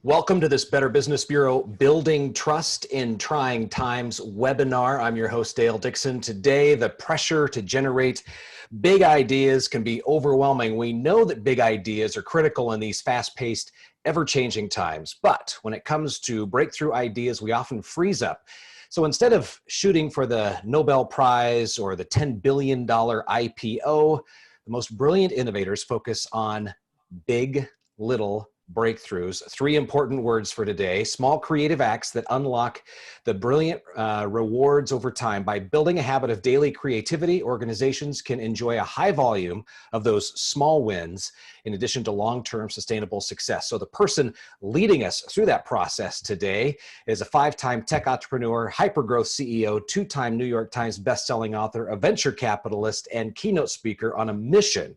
Welcome to this Better Business Bureau Building Trust in Trying Times webinar. I'm your host, Dale Dixon. Today, the pressure to generate big ideas can be overwhelming. We know that big ideas are critical in these fast-paced, ever-changing times. But when it comes to breakthrough ideas, we often freeze up. So instead of shooting for the Nobel Prize or the $10 billion IPO, the most brilliant innovators focus on big, little breakthroughs. Three important words for today: small creative acts that unlock the brilliant rewards over time. By building a habit of daily creativity, organizations can enjoy a high volume of those small wins in addition to long-term sustainable success. So the person leading us through that process today is a 5-time tech entrepreneur, hypergrowth CEO, 2-time New York Times bestselling author, a venture capitalist, and keynote speaker on a mission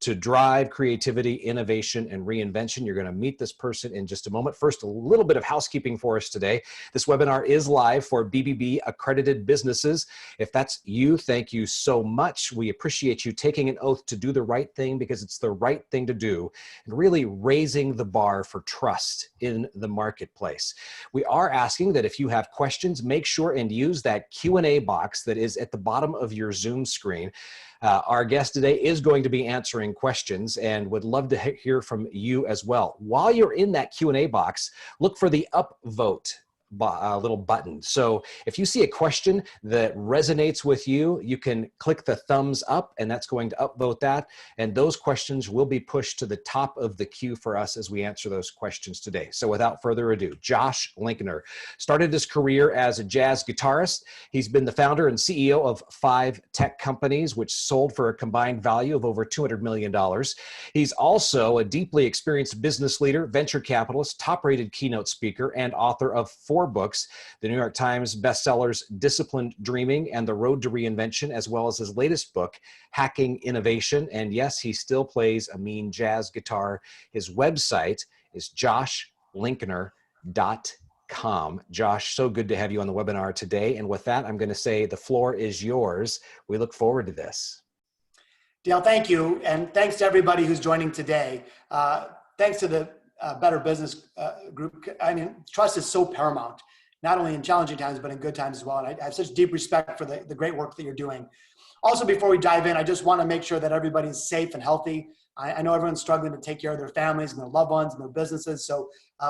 to drive creativity, innovation, and reinvention. You're going to meet this person in just a moment. First, a little bit of housekeeping for us today. This webinar is live for BBB accredited businesses. If that's you, thank you so much. We appreciate you taking an oath to do the right thing because it's the right thing to do, and really raising the bar for trust in the marketplace. We are asking that if you have questions, make sure and use that Q&A box that is at the bottom of your Zoom screen. Our guest today is going to be answering questions and would love to hear from you as well. While you're in that Q&A box, look for the upvote little button. So if you see a question that resonates with you, you can click the thumbs up and that's going to upvote that. And those questions will be pushed to the top of the queue for us as we answer those questions today. So without further ado, Josh Linkner started his career as a jazz guitarist. He's been the founder and CEO of 5 tech companies, which sold for a combined value of over $200 million. He's also a deeply experienced business leader, venture capitalist, top-rated keynote speaker, and author of 4 books, the New York Times bestsellers Disciplined Dreaming and The Road to Reinvention, as well as his latest book, Hacking Innovation. And yes, he still plays a mean jazz guitar. His website is joshlinkner.com. Josh, so good to have you on the webinar today. And with that, I'm going to say the floor is yours. We look forward to this. Dale, thank you. And thanks to everybody who's joining today. Thanks to the Better Business Group. I mean, trust is so paramount, not only in challenging times, but in good times as well. And I have such deep respect for the great work that you're doing. Also, before we dive in, I just want to make sure that everybody's safe and healthy. I know everyone's struggling to take care of their families and their loved ones and their businesses. So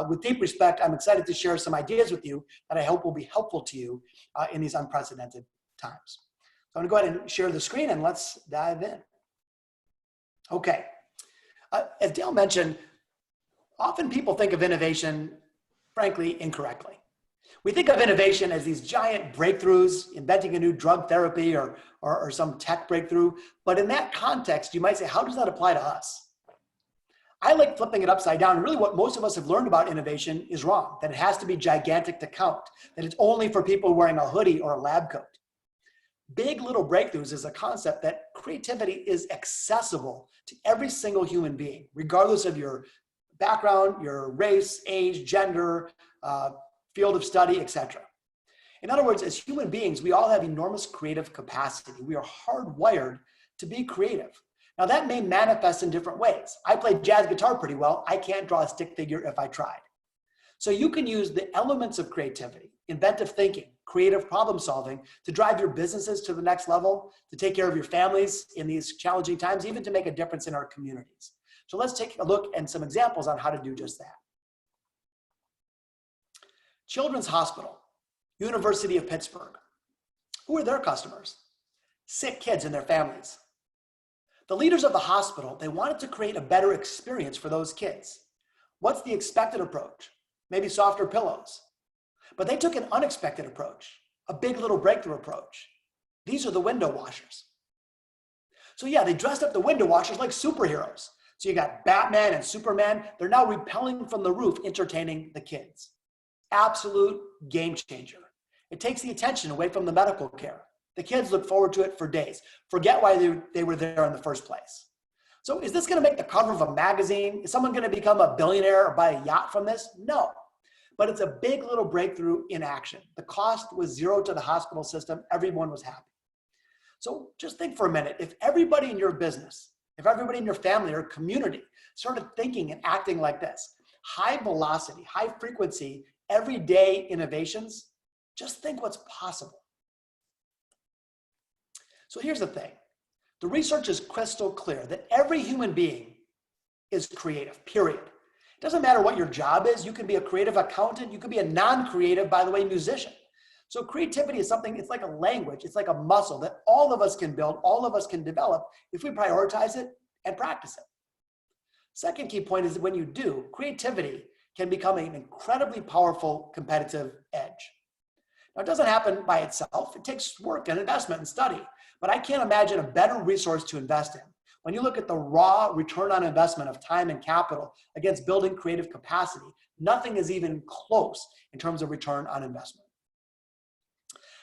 with deep respect, I'm excited to share some ideas with you that I hope will be helpful to you in these unprecedented times. So I'm going to go ahead and share the screen and let's dive in. Okay. As Dale mentioned, often people think of innovation, frankly, incorrectly. We think of innovation as these giant breakthroughs, inventing a new drug therapy or some tech breakthrough. But in that context, you might say, how does that apply to us? I like flipping it upside down. Really what most of us have learned about innovation is wrong, that it has to be gigantic to count, that it's only for people wearing a hoodie or a lab coat. Big little breakthroughs is a concept that creativity is accessible to every single human being, regardless of your background, your race, age, gender, field of study, etc. In other words, as human beings, we all have enormous creative capacity. We are hardwired to be creative. Now that may manifest in different ways. I play jazz guitar pretty well. I can't draw a stick figure if I tried. So you can use the elements of creativity, inventive thinking, creative problem solving to drive your businesses to the next level, to take care of your families in these challenging times, even to make a difference in our communities. So let's take a look and some examples on how to do just that. Children's Hospital, University of Pittsburgh. Who are their customers? Sick kids and their families. The leaders of the hospital, they wanted to create a better experience for those kids. What's the expected approach? Maybe softer pillows. But they took an unexpected approach, a big little breakthrough approach. These are the window washers. So yeah, they dressed up the window washers like superheroes. So you got Batman and Superman. They're now rappelling from the roof, entertaining the kids. Absolute game changer. It takes the attention away from the medical care. The kids look forward to it for days. Forget why they were there in the first place. So is this going to make the cover of a magazine? Is someone going to become a billionaire or buy a yacht from this? No. But it's a big little breakthrough in action. The cost was zero to the hospital system. Everyone was happy. So just think for a minute. If everybody in your business, if everybody in your family or community started thinking and acting like this, high velocity, high frequency, everyday innovations, just think what's possible. So here's the thing. The research is crystal clear that every human being is creative, period. It doesn't matter what your job is. You can be a creative accountant. You could be a non-creative, by the way, musician. So creativity is something, it's like a language. It's like a muscle that all of us can build, all of us can develop if we prioritize it and practice it. Second key point is that when you do, creativity can become an incredibly powerful competitive edge. Now, it doesn't happen by itself. It takes work and investment and study, but I can't imagine a better resource to invest in. When you look at the raw return on investment of time and capital against building creative capacity, nothing is even close in terms of return on investment.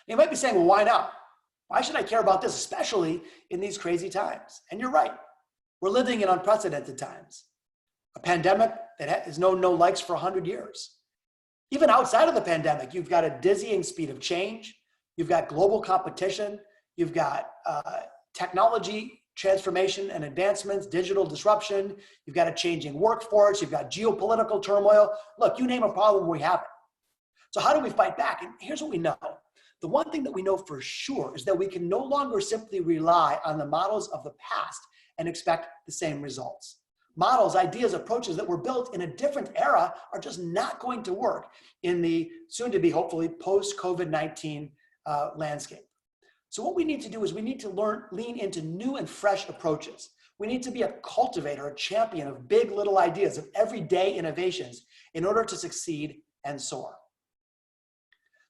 You might be saying, well, why not? Why should I care about this, especially in these crazy times? And you're right. We're living in unprecedented times. A pandemic that has known no likes for 100 years. Even outside of the pandemic, you've got a dizzying speed of change. You've got global competition. You've got technology transformation and advancements, digital disruption. You've got a changing workforce. You've got geopolitical turmoil. Look, you name a problem, we have it. So how do we fight back? And here's what we know. The one thing that we know for sure is that we can no longer simply rely on the models of the past and expect the same results. Models, ideas, approaches that were built in a different era are just not going to work in the soon-to-be, hopefully, post-COVID-19 landscape. So what we need to do is we need to lean into new and fresh approaches. We need to be a cultivator, a champion of big little ideas, of everyday innovations in order to succeed and soar.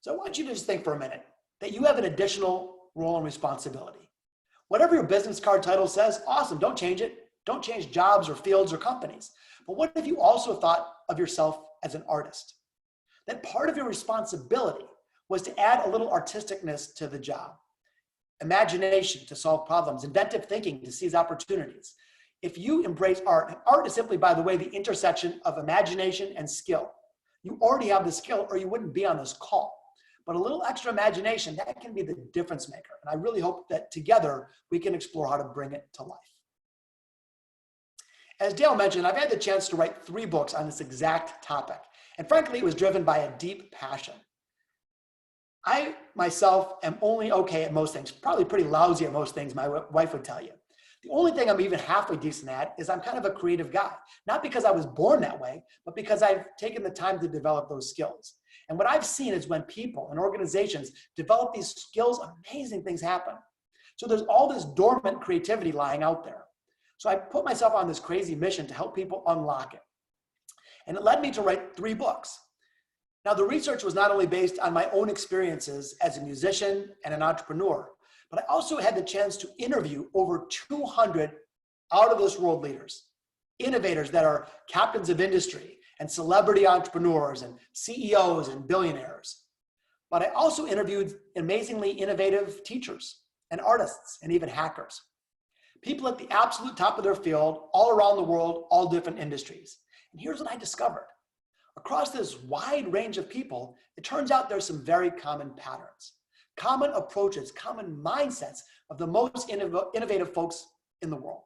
So I want you to just think for a minute that you have an additional role and responsibility. Whatever your business card title says, awesome, don't change it. Don't change jobs or fields or companies. But what if you also thought of yourself as an artist? That part of your responsibility was to add a little artisticness to the job. Imagination to solve problems, inventive thinking to seize opportunities. If you embrace art, and art is simply, by the way, the intersection of imagination and skill. You already have the skill or you wouldn't be on this call. But a little extra imagination, that can be the difference maker. And I really hope that together we can explore how to bring it to life. As Dale mentioned, I've had the chance to write 3 books on this exact topic. And frankly, it was driven by a deep passion. I myself am only okay at most things, probably pretty lousy at most things, my wife would tell you. The only thing I'm even halfway decent at is I'm kind of a creative guy. Not because I was born that way, but because I've taken the time to develop those skills. And what I've seen is when people and organizations develop these skills, amazing things happen. So there's all this dormant creativity lying out there. So I put myself on this crazy mission to help people unlock it. And it led me to write 3 books. Now, the research was not only based on my own experiences as a musician and an entrepreneur, but I also had the chance to interview over 200 out-of-this-world leaders, innovators that are captains of industry and celebrity entrepreneurs and CEOs and billionaires. But I also interviewed amazingly innovative teachers and artists and even hackers. People at the absolute top of their field, all around the world, all different industries. And here's what I discovered. Across this wide range of people, it turns out there's some very common patterns, common approaches, common mindsets of the most innovative folks in the world.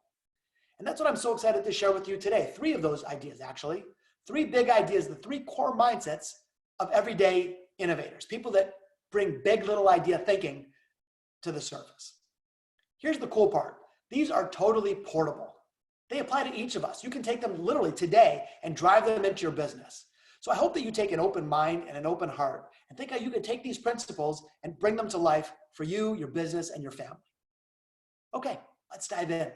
And that's what I'm so excited to share with you today. 3 of those ideas, actually. 3 big ideas, the 3 core mindsets of everyday innovators, people that bring big little idea thinking to the surface. Here's the cool part. These are totally portable. They apply to each of us. You can take them literally today and drive them into your business. So I hope that you take an open mind and an open heart and think how you can take these principles and bring them to life for you, your business, and your family. Okay, let's dive in.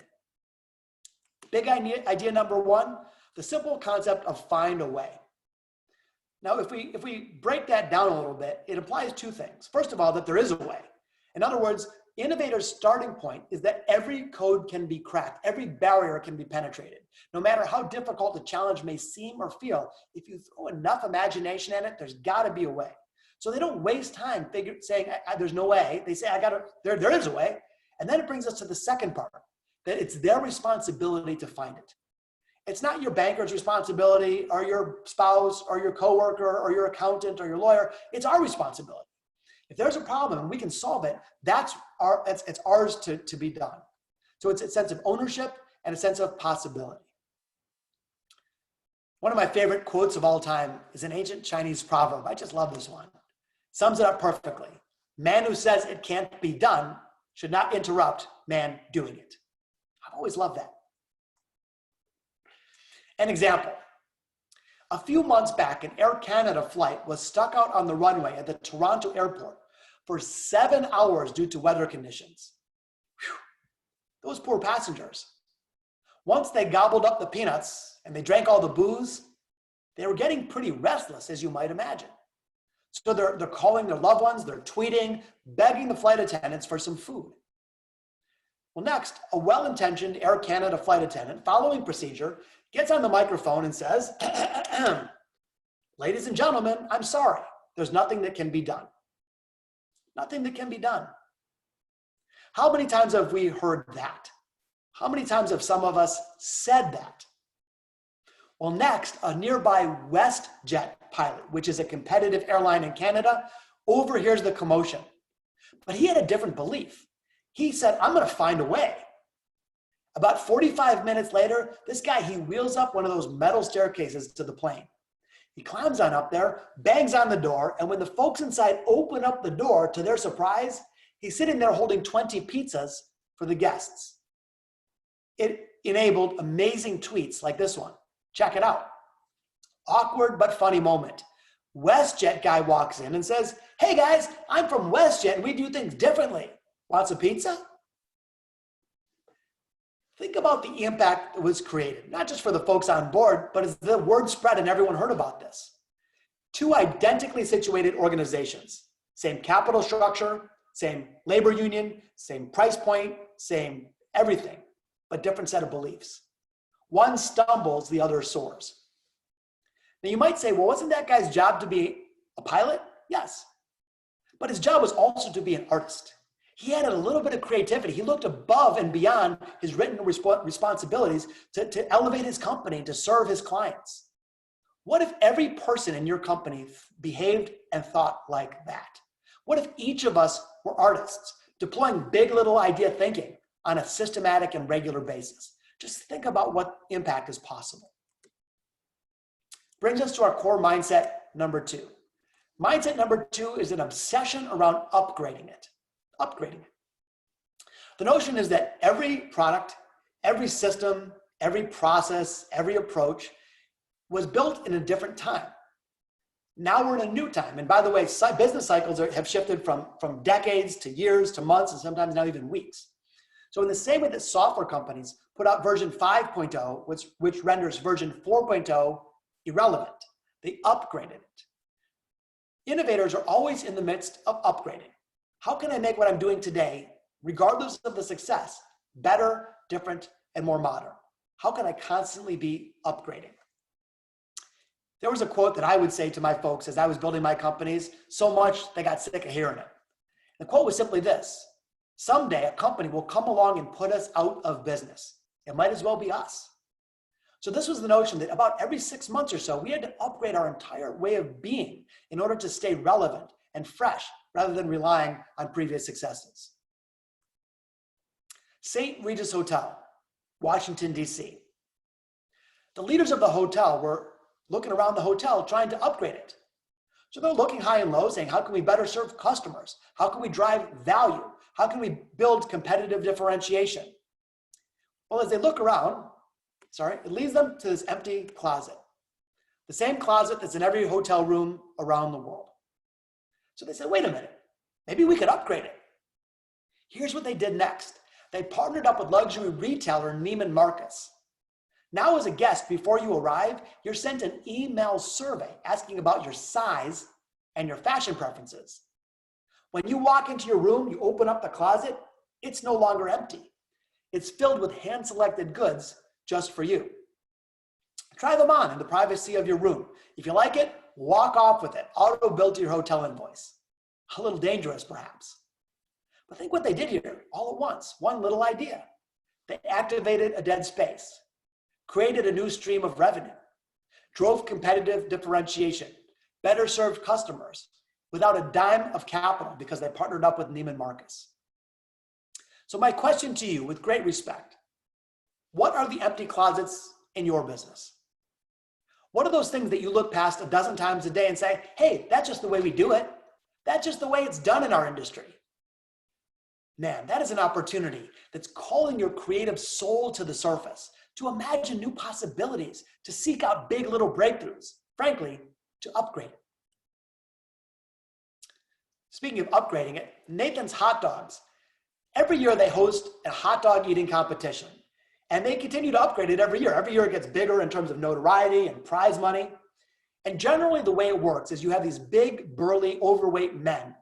Big idea number 1, the simple concept of find a way. Now, if we break that down a little bit, it implies 2 things. First of all, that there is a way. In other words, innovators' starting point is that every code can be cracked, every barrier can be penetrated. No matter how difficult the challenge may seem or feel, if you throw enough imagination in it, there's got to be a way. So they don't waste time saying, there's no way. They say, there is a way. And then it brings us to the second part, that it's their responsibility to find it. It's not your banker's responsibility or your spouse or your coworker or your accountant or your lawyer. It's our responsibility. If there's a problem and we can solve it, it's ours to be done. So it's a sense of ownership and a sense of possibility. One of my favorite quotes of all time is an ancient Chinese proverb. I just love this one. Sums it up perfectly. Man who says it can't be done should not interrupt man doing it. I've always loved that. An example. A few months back, an Air Canada flight was stuck out on the runway at the Toronto airport for 7 hours due to weather conditions. Whew. Those poor passengers. Once they gobbled up the peanuts and they drank all the booze, they were getting pretty restless, as you might imagine. So they're calling their loved ones, they're tweeting, begging the flight attendants for some food. Well, next, a well-intentioned Air Canada flight attendant, following procedure, gets on the microphone and says, ladies and gentlemen, I'm sorry. There's nothing that can be done. Nothing that can be done. How many times have we heard that? How many times have some of us said that? Well, next, a nearby WestJet pilot, which is a competitive airline in Canada, overhears the commotion. But he had a different belief. He said, I'm going to find a way. About 45 minutes later, this guy, he wheels up one of those metal staircases to the plane. He climbs on up there, bangs on the door, and when the folks inside open up the door, to their surprise, he's sitting there holding 20 pizzas for the guests. It enabled amazing tweets like this one. Check it out. Awkward but funny moment. WestJet guy walks in and says, hey guys, I'm from WestJet and we do things differently. Want some pizza? Think about the impact that was created, not just for the folks on board, but as the word spread and everyone heard about this. Two identically situated organizations, same capital structure, same labor union, same price point, same everything, but different set of beliefs. One stumbles, the other soars. Now you might say, well, wasn't that guy's job to be a pilot? Yes. But his job was also to be an artist. He added a little bit of creativity. He looked above and beyond his written responsibilities to elevate his company, to serve his clients. What if every person in your company behaved and thought like that? What if each of us were artists, deploying big little idea thinking on a systematic and regular basis? Just think about what impact is possible. Brings us to our core mindset number 2. Mindset number 2 is an obsession around upgrading it. Upgrading it. The notion is that every product, every system, every process, every approach was built in a different time. Now we're in a new time. And by the way, business cycles have shifted from decades to years to months and sometimes now even weeks. So in the same way that software companies put out version 5.0, which renders version 4.0 irrelevant, they upgraded it. Innovators are always in the midst of upgrading. How can I make what I'm doing today, regardless of the success, better, different, and more modern? How can I constantly be upgrading? There was a quote that I would say to my folks as I was building my companies, so much they got sick of hearing it. The quote was simply this: someday a company will come along and put us out of business. It might as well be us. So this was the notion that about every 6 months or so, we had to upgrade our entire way of being in order to stay relevant and fresh, rather than relying on previous successes. St. Regis Hotel, Washington, D.C. The leaders of the hotel were looking around the hotel trying to upgrade it. So they're looking high and low, saying, how can we better serve customers? How can we drive value? How can we build competitive differentiation? Well, as they look around, it leads them to this empty closet. The same closet that's in every hotel room around the world. So they said, wait a minute, maybe we could upgrade it. Here's what they did next. They partnered up with luxury retailer Neiman Marcus. Now as a guest, before you arrive, you're sent an email survey asking about your size and your fashion preferences. When you walk into your room, you open up the closet, it's no longer empty. It's filled with hand-selected goods just for you. Try them on in the privacy of your room. If you like it, walk off with it, auto-billed to your hotel invoice. A little dangerous, perhaps. But think what they did here, all at once, one little idea. They activated a dead space, created a new stream of revenue, drove competitive differentiation, better served customers without a dime of capital because they partnered up with Neiman Marcus. So my question to you, with great respect, what are the empty closets in your business? What are those things that you look past a dozen times a day and say, hey, that's just the way we do it. That's just the way it's done in our industry. Man, that is an opportunity that's calling your creative soul to the surface, to imagine new possibilities, to seek out big little breakthroughs, frankly, to upgrade it. Speaking of upgrading it, Nathan's Hot Dogs, every year they host a hot dog eating competition, and they continue to upgrade it every year. Every year it gets bigger in terms of notoriety and prize money. And generally the way it works is you have these big, burly, overweight men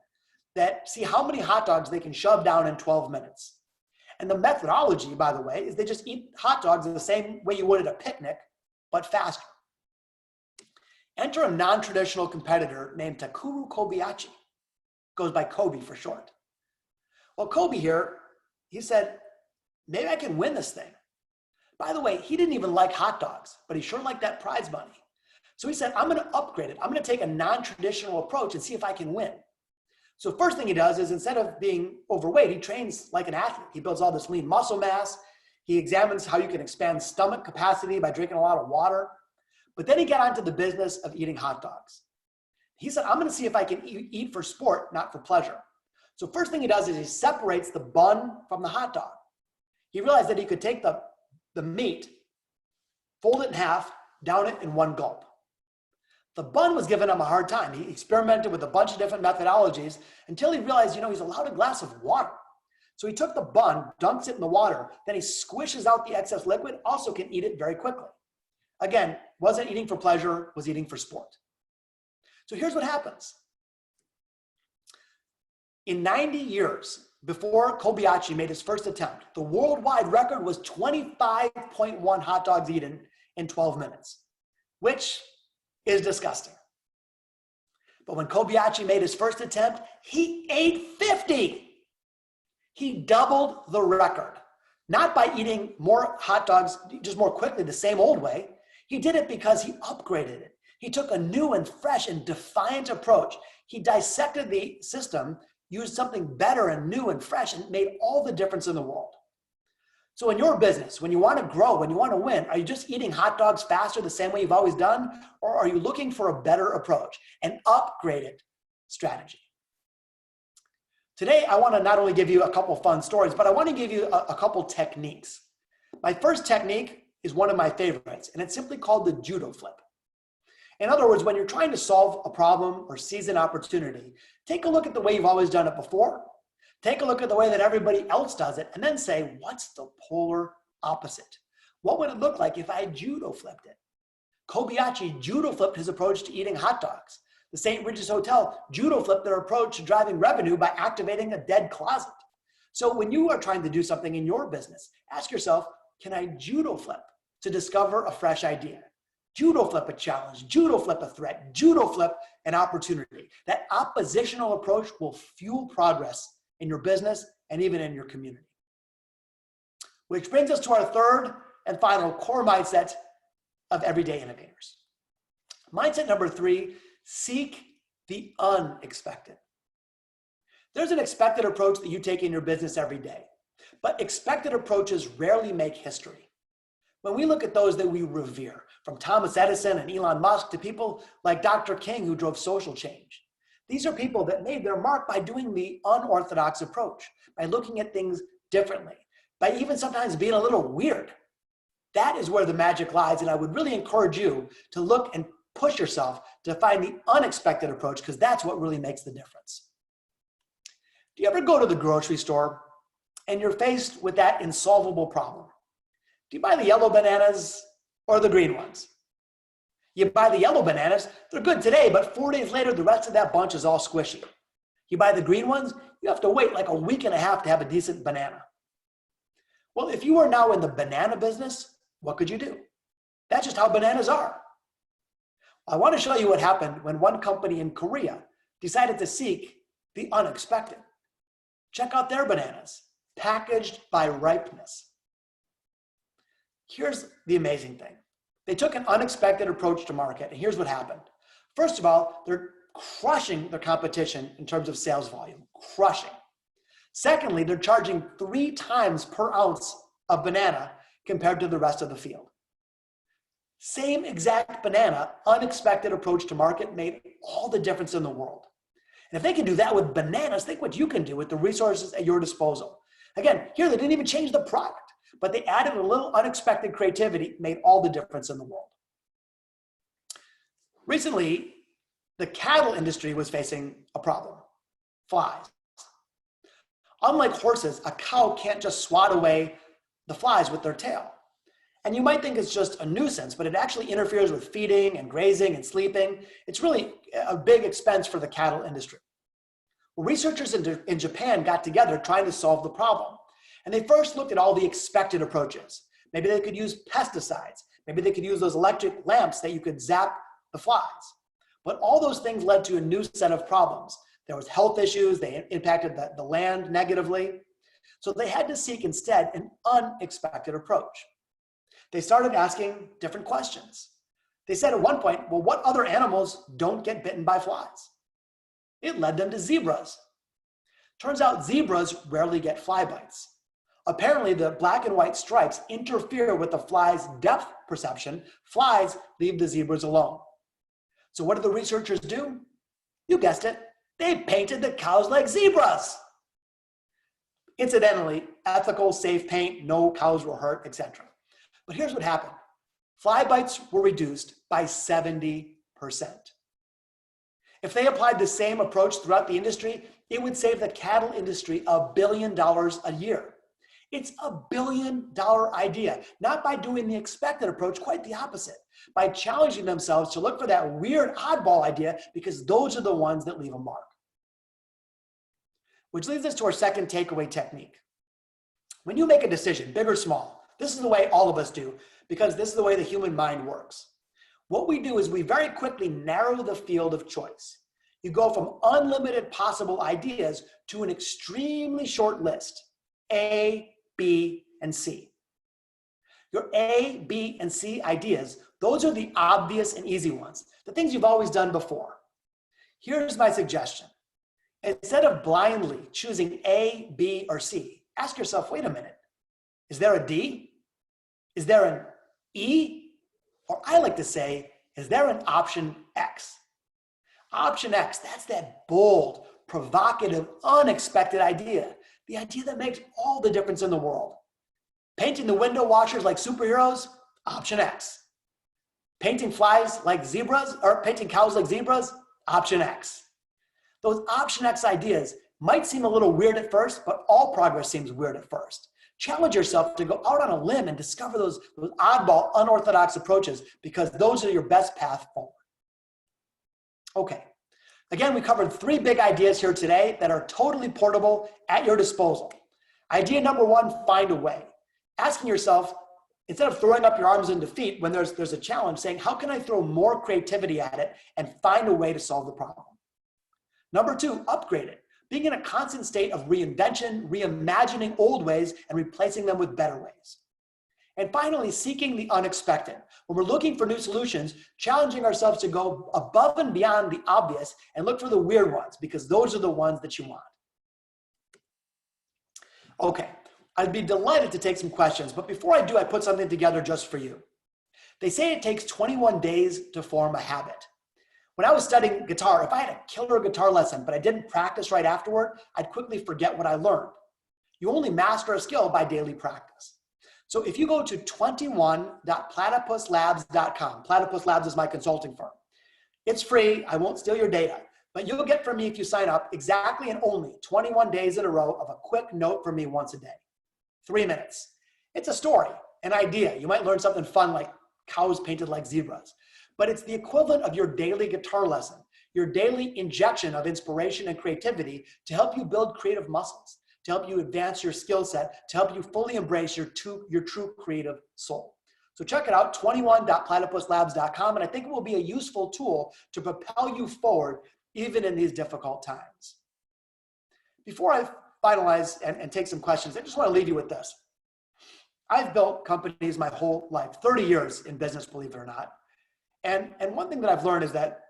that see how many hot dogs they can shove down in 12 minutes. And the methodology, by the way, is they just eat hot dogs the same way you would at a picnic, but faster. Enter a non-traditional competitor named Takuru Kobayashi. Goes by Kobe for short. Well, Kobe here, he said, maybe I can win this thing. By the way, he didn't even like hot dogs, but he sure liked that prize money. So he said, I'm going to upgrade it. I'm going to take a non-traditional approach and see if I can win. So first thing he does is instead of being overweight, he trains like an athlete. He builds all this lean muscle mass. He examines how you can expand stomach capacity by drinking a lot of water. But then he got onto the business of eating hot dogs. He said, I'm going to see if I can eat for sport, not for pleasure. So first thing he does is he separates the bun from the hot dog. He realized that he could take the meat, fold it in half, down it in one gulp. The bun was giving him a hard time. He experimented with a bunch of different methodologies until he realized, he's allowed a glass of water. So he took the bun, dunks it in the water, then he squishes out the excess liquid, also can eat it very quickly. Again, wasn't eating for pleasure, was eating for sport. So here's what happens. In 90 years, before Kobayashi made his first attempt, the worldwide record was 25.1 hot dogs eaten in 12 minutes, which is disgusting. But when Kobayashi made his first attempt, he ate 50. He doubled the record, not by eating more hot dogs just more quickly the same old way. He did it because he upgraded it. He took a new and fresh and defiant approach. He dissected the system, used something better and new and fresh, and made all the difference in the world. So in your business, when you want to grow, when you want to win, are you just eating hot dogs faster the same way you've always done? Or are you looking for a better approach, an upgraded strategy? Today, I want to not only give you a couple fun stories, but I want to give you a couple techniques. My first technique is one of my favorites, and it's simply called the judo flip. In other words, when you're trying to solve a problem or seize an opportunity, take a look at the way you've always done it before. Take a look at the way that everybody else does it, and then say, what's the polar opposite? What would it look like if I judo flipped it? Kobayashi judo flipped his approach to eating hot dogs. The St. Regis Hotel judo flipped their approach to driving revenue by activating a dead closet. So when you are trying to do something in your business, ask yourself, can I judo flip to discover a fresh idea? Judo flip a challenge, judo flip a threat, judo flip an opportunity. That oppositional approach will fuel progress in your business and even in your community. Which brings us to our third and final core mindset of everyday innovators. Mindset number 3, seek the unexpected. There's an expected approach that you take in your business every day, but expected approaches rarely make history. When we look at those that we revere, from Thomas Edison and Elon Musk to people like Dr. King who drove social change, these are people that made their mark by doing the unorthodox approach, by looking at things differently, by even sometimes being a little weird. That is where the magic lies, and I would really encourage you to look and push yourself to find the unexpected approach, because that's what really makes the difference. Do you ever go to the grocery store and you're faced with that insolvable problem? Do you buy the yellow bananas or the green ones? You buy the yellow bananas, they're good today, but 4 days later, the rest of that bunch is all squishy. You buy the green ones, you have to wait like a week and a half to have a decent banana. Well, if you are now in the banana business, what could you do? That's just how bananas are. I want to show you what happened when one company in Korea decided to seek the unexpected. Check out their bananas, packaged by ripeness. Here's the amazing thing. They took an unexpected approach to market, and here's what happened. First of all, they're crushing their competition in terms of sales volume, crushing. Secondly, they're charging 3 times per ounce of banana compared to the rest of the field. Same exact banana, unexpected approach to market made all the difference in the world. And if they can do that with bananas, think what you can do with the resources at your disposal. Again, here they didn't even change the product, but they added a little unexpected creativity, made all the difference in the world. Recently, the cattle industry was facing a problem: flies. Unlike horses, a cow can't just swat away the flies with their tail. And you might think it's just a nuisance, but it actually interferes with feeding and grazing and sleeping. It's really a big expense for the cattle industry. Well, researchers in Japan got together trying to solve the problem. And they first looked at all the expected approaches. Maybe they could use pesticides. Maybe they could use those electric lamps that you could zap the flies. But all those things led to a new set of problems. There was health issues. They impacted the land negatively. So they had to seek instead an unexpected approach. They started asking different questions. They said at one point, well, what other animals don't get bitten by flies? It led them to zebras. Turns out zebras rarely get fly bites. Apparently, the black and white stripes interfere with the fly's depth perception. Flies leave the zebras alone. So what did the researchers do? You guessed it. They painted the cows like zebras. Incidentally, ethical, safe paint, no cows were hurt, etc. But here's what happened. Fly bites were reduced by 70%. If they applied the same approach throughout the industry, it would save the cattle industry $1 billion a year. It's $1 billion idea, not by doing the expected approach, quite the opposite, by challenging themselves to look for that weird oddball idea, because those are the ones that leave a mark. Which leads us to our second takeaway technique. When you make a decision, big or small, this is the way all of us do, because this is the way the human mind works. What we do is we very quickly narrow the field of choice. You go from unlimited possible ideas to an extremely short list, A, B, and C. Your A, B, and C ideas, those are the obvious and easy ones, the things you've always done before. Here's my suggestion. Instead of blindly choosing A, B, or C, ask yourself, wait a minute, is there a D? Is there an E? Or I like to say, is there an option X? Option X, that's that bold, provocative, unexpected idea. The idea that makes all the difference in the world. Painting the window washers like superheroes, option X. Painting flies like zebras, or painting cows like zebras, option X. Those option X ideas might seem a little weird at first, but all progress seems weird at first. Challenge yourself to go out on a limb and discover those oddball, unorthodox approaches, because those are your best path forward. Okay, again, we covered 3 big ideas here today that are totally portable at your disposal. Idea number 1, find a way. Asking yourself, instead of throwing up your arms in defeat when there's a challenge, saying, how can I throw more creativity at it and find a way to solve the problem? Number 2, upgrade it. Being in a constant state of reinvention, reimagining old ways, and replacing them with better ways. And finally, seeking the unexpected. When we're looking for new solutions, challenging ourselves to go above and beyond the obvious and look for the weird ones, because those are the ones that you want. Okay, I'd be delighted to take some questions, but before I do, I put something together just for you. They say it takes 21 days to form a habit. When I was studying guitar, if I had a killer guitar lesson, but I didn't practice right afterward, I'd quickly forget what I learned. You only master a skill by daily practice. So if you go to 21.platypuslabs.com, Platypus Labs is my consulting firm. It's free, I won't steal your data, but you'll get from me, if you sign up, exactly and only 21 days in a row of a quick note from me once a day. 3 minutes. It's a story, an idea. You might learn something fun like cows painted like zebras. But it's the equivalent of your daily guitar lesson, your daily injection of inspiration and creativity to help you build creative muscles, to help you advance your skill set, to help you fully embrace your true creative soul. So check it out, 21.platypuslabs.com, and I think it will be a useful tool to propel you forward even in these difficult times. Before I finalize and take some questions, I just want to leave you with this. I've built companies my whole life, 30 years in business, believe it or not. And one thing that I've learned is that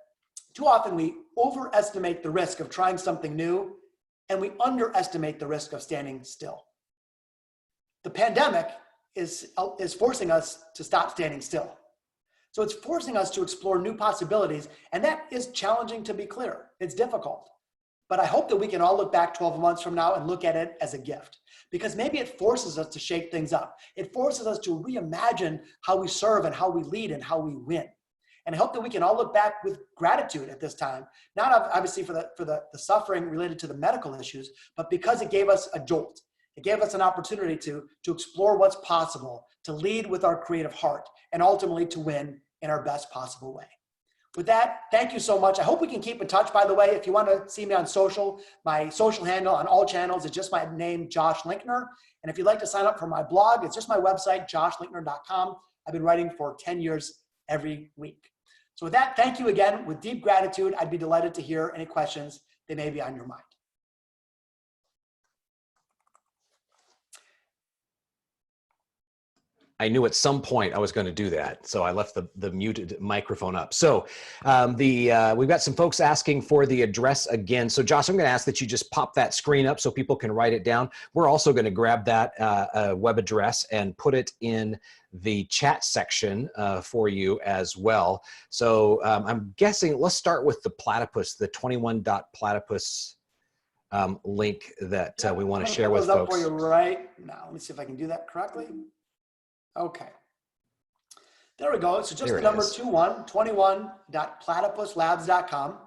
too often we overestimate the risk of trying something new, and we underestimate the risk of standing still. The pandemic is forcing us to stop standing still. So it's forcing us to explore new possibilities, and that is challenging, to be clear. It's difficult. But I hope that we can all look back 12 months from now and look at it as a gift, because maybe it forces us to shake things up. It forces us to reimagine how we serve and how we lead and how we win. And I hope that we can all look back with gratitude at this time, not obviously for the suffering related to the medical issues, but because it gave us a jolt. It gave us an opportunity to explore what's possible, to lead with our creative heart, and ultimately to win in our best possible way. With that, thank you so much. I hope we can keep in touch, by the way. If you want to see me on social, my social handle on all channels is just my name, Josh Linkner. And if you'd like to sign up for my blog, it's just my website, joshlinkner.com. I've been writing for 10 years every week. So with that, thank you again. With deep gratitude, I'd be delighted to hear any questions that may be on your mind. I knew at some point I was going to do that, so I left the muted microphone up. So we've got some folks asking for the address again. So Josh, I'm going to ask that you just pop that screen up so people can write it down. We're also going to grab that web address and put it in the chat section for you as well. So I'm guessing, let's start with the platypus, the 21.platypus link that we want to share with folks. For you right now. Let me see if I can do that correctly. Okay. There we go. So just the number 21.platypuslabs.com.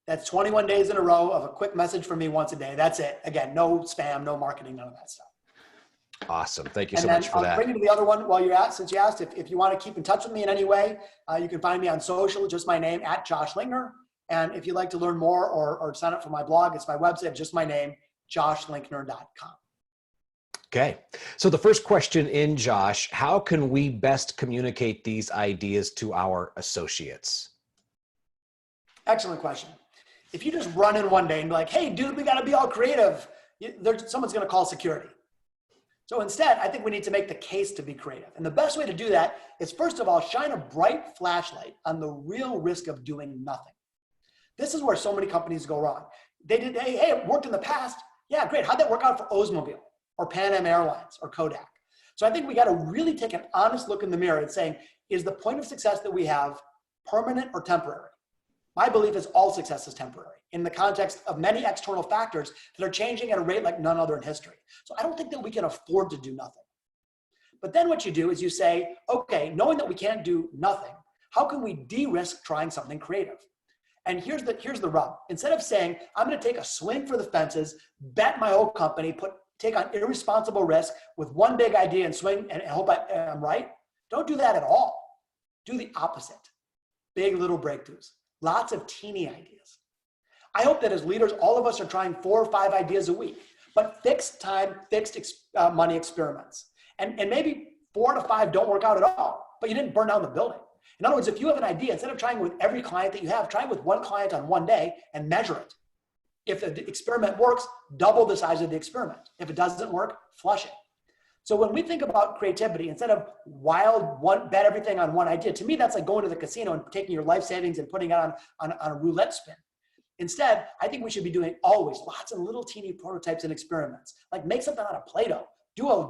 That's 21 days in a row of a quick message from me once a day. That's it. Again, no spam, no marketing, none of that stuff. Awesome. Thank you so much for that. Bring you to the other one while you're at, since you asked, if you want to keep in touch with me in any way, you can find me on social, just my name, @JoshLinkner. And if you'd like to learn more or sign up for my blog, it's my website, just my name, joshlinkner.com. Okay, so the first question in, Josh, how can we best communicate these ideas to our associates? Excellent question. If you just run in one day and be like, hey, dude, we got to be all creative, someone's going to call security. So instead, I think we need to make the case to be creative. And the best way to do that is, first of all, shine a bright flashlight on the real risk of doing nothing. This is where so many companies go wrong. Hey, it worked in the past. Yeah, great. How'd that work out for Oldsmobile or Pan Am Airlines or Kodak? So I think we got to really take an honest look in the mirror and saying, is the point of success that we have permanent or temporary? My belief is all success is temporary in the context of many external factors that are changing at a rate like none other in history. So I don't think that we can afford to do nothing. But then what you do is you say, okay, knowing that we can't do nothing, how can we de-risk trying something creative? And here's the rub. Instead of saying, I'm going to take a swing for the fences, bet my whole company, take on irresponsible risk with one big idea and swing and hope I'm right, don't do that at all. Do the opposite. Big little breakthroughs. Lots of teeny ideas. I hope that as leaders, all of us are trying 4 or 5 ideas a week, but fixed time, fixed money experiments. And maybe 4 to 5 don't work out at all, but you didn't burn down the building. In other words, if you have an idea, instead of trying with every client that you have, try with one client on one day and measure it. If the experiment works, double the size of the experiment. If it doesn't work, flush it. So when we think about creativity, instead of bet everything on one idea, to me, that's like going to the casino and taking your life savings and putting it on a roulette spin. Instead, I think we should be doing always lots of little teeny prototypes and experiments. Like make something out of Play-Doh. Do a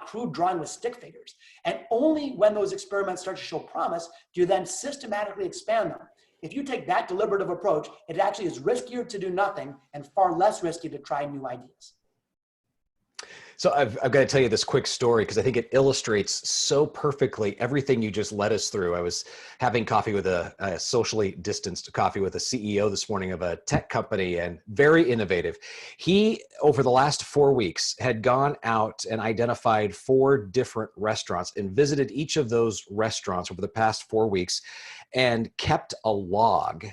crude drawing with stick figures. And only when those experiments start to show promise, do you then systematically expand them. If you take that deliberative approach, it actually is riskier to do nothing and far less risky to try new ideas. So I've got to tell you this quick story because I think it illustrates so perfectly everything you just led us through. I was having coffee with a socially distanced coffee with a CEO this morning of a tech company, and very innovative. He, over the last 4 weeks, had gone out and identified 4 different restaurants and visited each of those restaurants over the past 4 weeks and kept a log,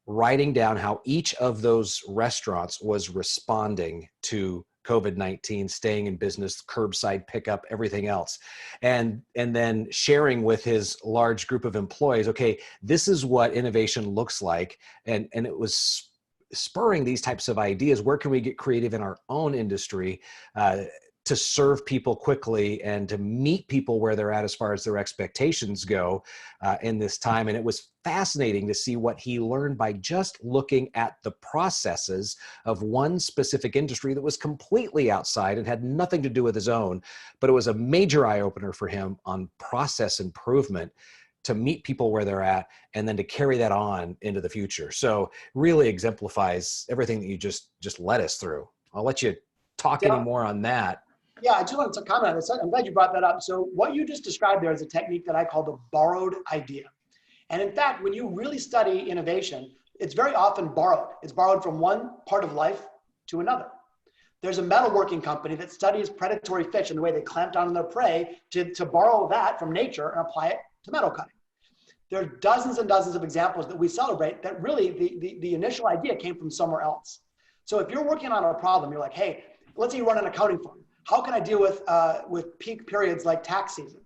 writing down how each of those restaurants was responding to COVID-19, staying in business, curbside pickup, everything else. And then sharing with his large group of employees, okay, this is what innovation looks like. And it was spurring these types of ideas. Where can we get creative in our own industry to serve people quickly and to meet people where they're at as far as their expectations go in this time? And it was fascinating to see what he learned by just looking at the processes of one specific industry that was completely outside and had nothing to do with his own, but it was a major eye-opener for him on process improvement. to meet people where they're at and then to carry that on into the future. So really exemplifies everything that you just led us through. I'll let you talk any Yeah. more on that. Yeah, I just wanted to comment on this. I'm glad you brought that up. So what you just described there is a technique that I call the borrowed idea. And in fact, when you really study innovation, it's very often borrowed. It's borrowed from one part of life to another. There's a metalworking company that studies predatory fish and the way they clamp down on their prey to borrow that from nature and apply it to metal cutting. There are dozens and dozens of examples that we celebrate that really the initial idea came from somewhere else. So if you're working on a problem, you're like, hey, let's say you run an accounting firm. How can I deal with peak periods like tax season?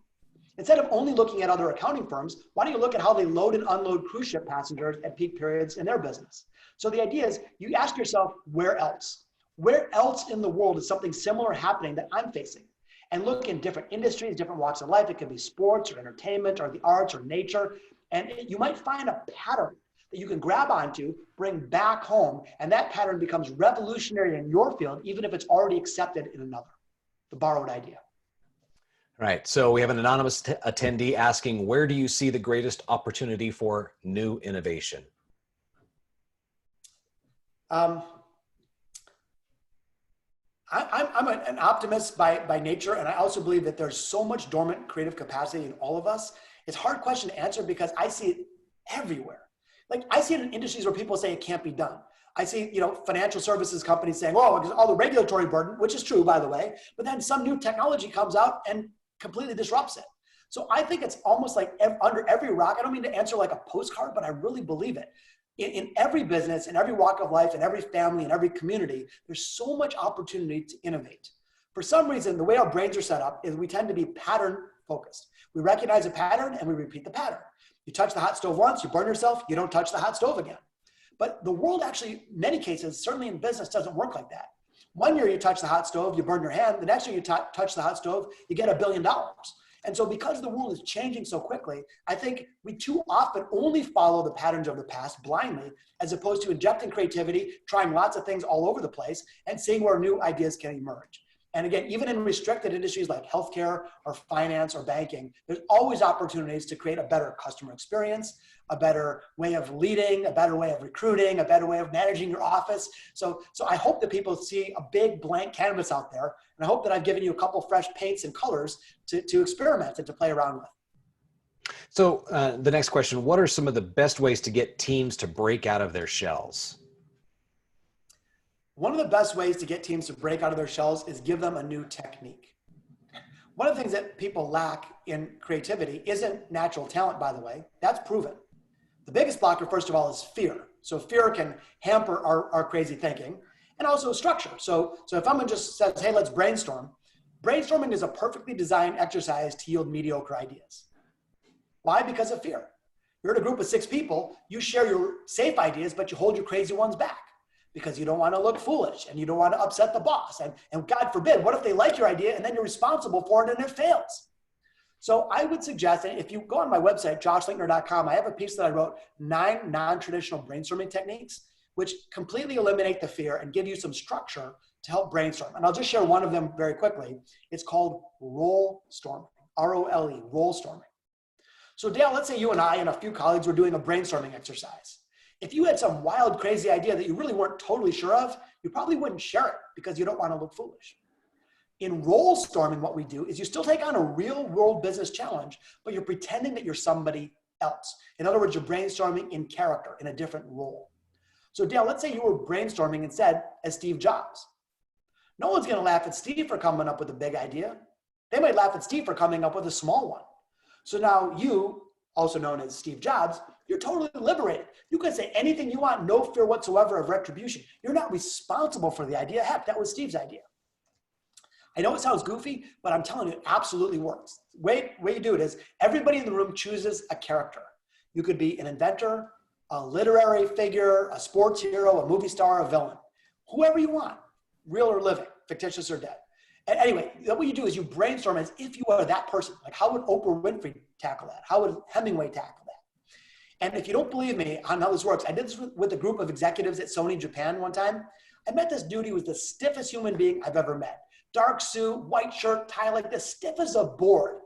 Instead of only looking at other accounting firms, why don't you look at how they load and unload cruise ship passengers at peak periods in their business? So the idea is you ask yourself, where else? Where else in the world is something similar happening that I'm facing? And look in different industries, different walks of life. It could be sports or entertainment or the arts or nature. And you might find a pattern that you can grab onto, bring back home, and that pattern becomes revolutionary in your field, even if it's already accepted in another, the borrowed idea. Right. So we have an anonymous attendee asking, where do you see the greatest opportunity for new innovation? I'm an optimist by nature, and I also believe that there's so much dormant creative capacity in all of us. It's a hard question to answer because I see it everywhere. Like I see it in industries where people say it can't be done. I see, financial services companies saying, "Oh, because all the regulatory burden," which is true, by the way. But then some new technology comes out and completely disrupts it. So I think it's almost like under every rock. I don't mean to answer like a postcard, but I really believe it. In every business, in every walk of life, in every family, in every community, there's so much opportunity to innovate. For some reason, the way our brains are set up is we tend to be pattern focused. We recognize a pattern and we repeat the pattern. You touch the hot stove once, you burn yourself, you don't touch the hot stove again. But the world actually, in many cases, certainly in business, doesn't work like that. One year you touch the hot stove, you burn your hand. The next year you touch the hot stove, you get $1 billion. And so because the world is changing so quickly, I think we too often only follow the patterns of the past blindly, as opposed to injecting creativity, trying lots of things all over the place, and seeing where new ideas can emerge. And again, even in restricted industries like healthcare or finance or banking, there's always opportunities to create a better customer experience, a better way of leading, a better way of recruiting, a better way of managing your office. So I hope that people see a big blank canvas out there. And I hope that I've given you a couple fresh paints and colors to experiment and to play around with. So the next question, what are some of the best ways to get teams to break out of their shells? One of the best ways to get teams to break out of their shells is give them a new technique. One of the things that people lack in creativity isn't natural talent, by the way. That's proven. The biggest blocker, first of all, is fear. So fear can hamper our crazy thinking, and also structure. So if someone just says, hey, let's brainstorm, brainstorming is a perfectly designed exercise to yield mediocre ideas. Why? Because of fear. You're in a group of 6 people, you share your safe ideas, but you hold your crazy ones back because you don't want to look foolish and you don't want to upset the boss. And God forbid, what if they like your idea and then you're responsible for it and it fails? So I would suggest that if you go on my website, joshlinkner.com, I have a piece that I wrote, 9 non-traditional brainstorming techniques, which completely eliminate the fear and give you some structure to help brainstorm. And I'll just share one of them very quickly. It's called role storming, R-O-L-E, role storming. So Dale, let's say you and I and a few colleagues were doing a brainstorming exercise. If you had some wild, crazy idea that you really weren't totally sure of, you probably wouldn't share it because you don't want to look foolish. In role storming, what we do is you still take on a real world business challenge, but you're pretending that you're somebody else. In other words, you're brainstorming in character, in a different role. So Dale, let's say you were brainstorming instead as Steve Jobs. No one's going to laugh at Steve for coming up with a big idea. They might laugh at Steve for coming up with a small one. So now you, also known as Steve Jobs, you're totally liberated. You can say anything you want, no fear whatsoever of retribution. You're not responsible for the idea. Heck, that was Steve's idea. I know it sounds goofy, but I'm telling you, it absolutely works. The way you do it is everybody in the room chooses a character. You could be an inventor, a literary figure, a sports hero, a movie star, a villain, whoever you want, real or living, fictitious or dead. And anyway, what you do is you brainstorm as if you are that person. Like, how would Oprah Winfrey tackle that? How would Hemingway tackle that? And if you don't believe me on how this works, I did this with a group of executives at Sony Japan one time. I met this dude. He was the stiffest human being I've ever met. Dark suit, white shirt, tie like this, stiff as a board.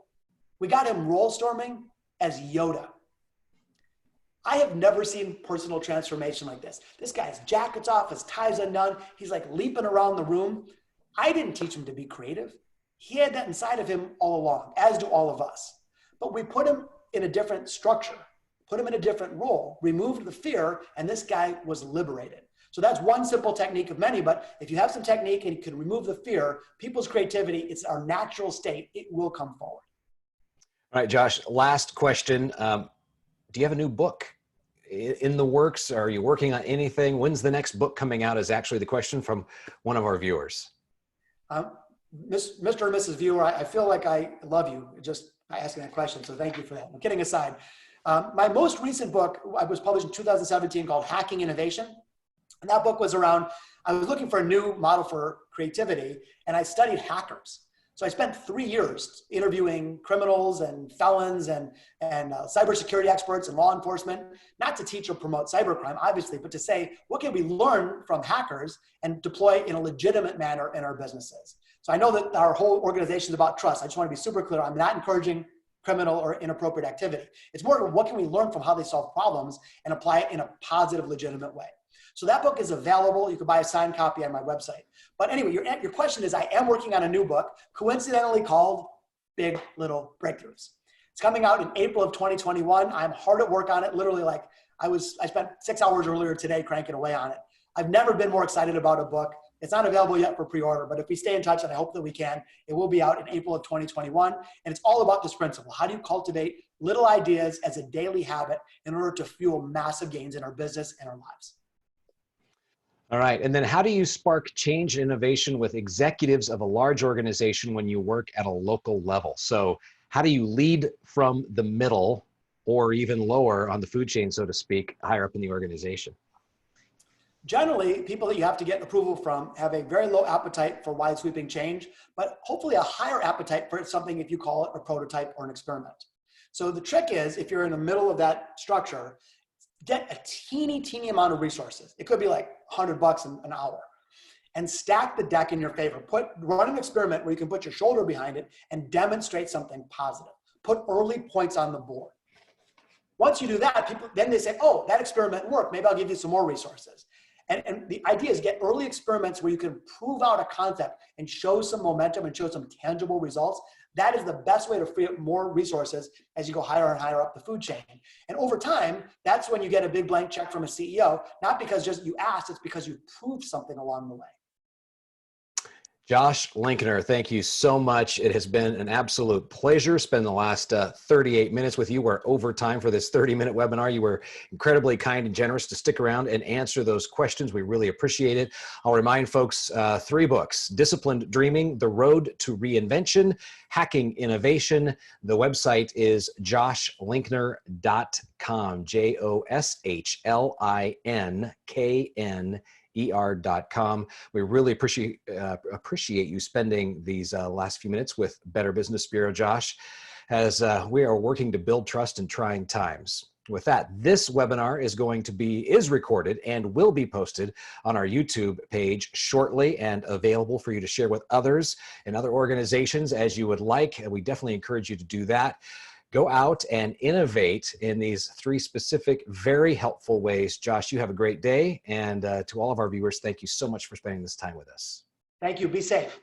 We got him role storming as Yoda. I have never seen personal transformation like this. This guy's jacket's off, his tie's undone. He's like leaping around the room. I didn't teach him to be creative. He had that inside of him all along, as do all of us. But we put him in a different structure, put him in a different role, removed the fear, and this guy was liberated. So that's one simple technique of many, but if you have some technique and you can remove the fear, people's creativity, it's our natural state, it will come forward. All right, Josh, last question. Do you have a new book in the works? Are you working on anything? When's the next book coming out is actually the question from one of our viewers. Mr. or Mrs. Viewer, I feel like I love you just by asking that question, so thank you for that. I'm kidding aside. My most recent book was published in 2017 called Hacking Innovation. And that book was around, I was looking for a new model for creativity, and I studied hackers. So I spent 3 years interviewing criminals and felons and cybersecurity experts and law enforcement, not to teach or promote cybercrime, obviously, but to say, what can we learn from hackers and deploy in a legitimate manner in our businesses? So I know that our whole organization is about trust. I just want to be super clear. I'm not encouraging criminal or inappropriate activity. It's more of what can we learn from how they solve problems and apply it in a positive, legitimate way. So that book is available. You can buy a signed copy on my website. But anyway, your question is, I am working on a new book, coincidentally called Big Little Breakthroughs. It's coming out in April of 2021. I'm hard at work on it. Literally, like I spent 6 hours earlier today cranking away on it. I've never been more excited about a book. It's not available yet for pre-order, but if we stay in touch, and I hope that we can, it will be out in April of 2021. And it's all about this principle. How do you cultivate little ideas as a daily habit in order to fuel massive gains in our business and our lives? All right. And then how do you spark change and innovation with executives of a large organization when you work at a local level? So how do you lead from the middle or even lower on the food chain, so to speak, higher up in the organization? Generally, people that you have to get approval from have a very low appetite for wide sweeping change, but hopefully a higher appetite for something if you call it a prototype or an experiment. So the trick is, if you're in the middle of that structure, get a teeny amount of resources. It could be like $100 an hour, and stack the deck in your favor. Run an experiment where you can put your shoulder behind it and demonstrate something positive. Put early points on the board. Once you do that, people then they say, oh, that experiment worked. Maybe I'll give you some more resources. And the idea is get early experiments where you can prove out a concept and show some momentum and show some tangible results. That is the best way to free up more resources as you go higher and higher up the food chain. And over time, that's when you get a big blank check from a CEO, not because just you asked, it's because you proved something along the way. Josh Linkner, thank you so much. It has been an absolute pleasure spending the last 38 minutes with you. We're over time for this 30-minute webinar. You were incredibly kind and generous to stick around and answer those questions. We really appreciate it. I'll remind folks, 3 books: Disciplined Dreaming, The Road to Reinvention, Hacking Innovation. The website is joshlinkner.com, JOSHLINKNER.com. We really appreciate you spending these last few minutes with Better Business Bureau, Josh, as we are working to build trust in trying times. With that, this webinar is recorded and will be posted on our YouTube page shortly and available for you to share with others and other organizations as you would like. And we definitely encourage you to do that. Go out and innovate in these 3 specific, very helpful ways. Josh, you have a great day. And to all of our viewers, thank you so much for spending this time with us. Thank you. Be safe.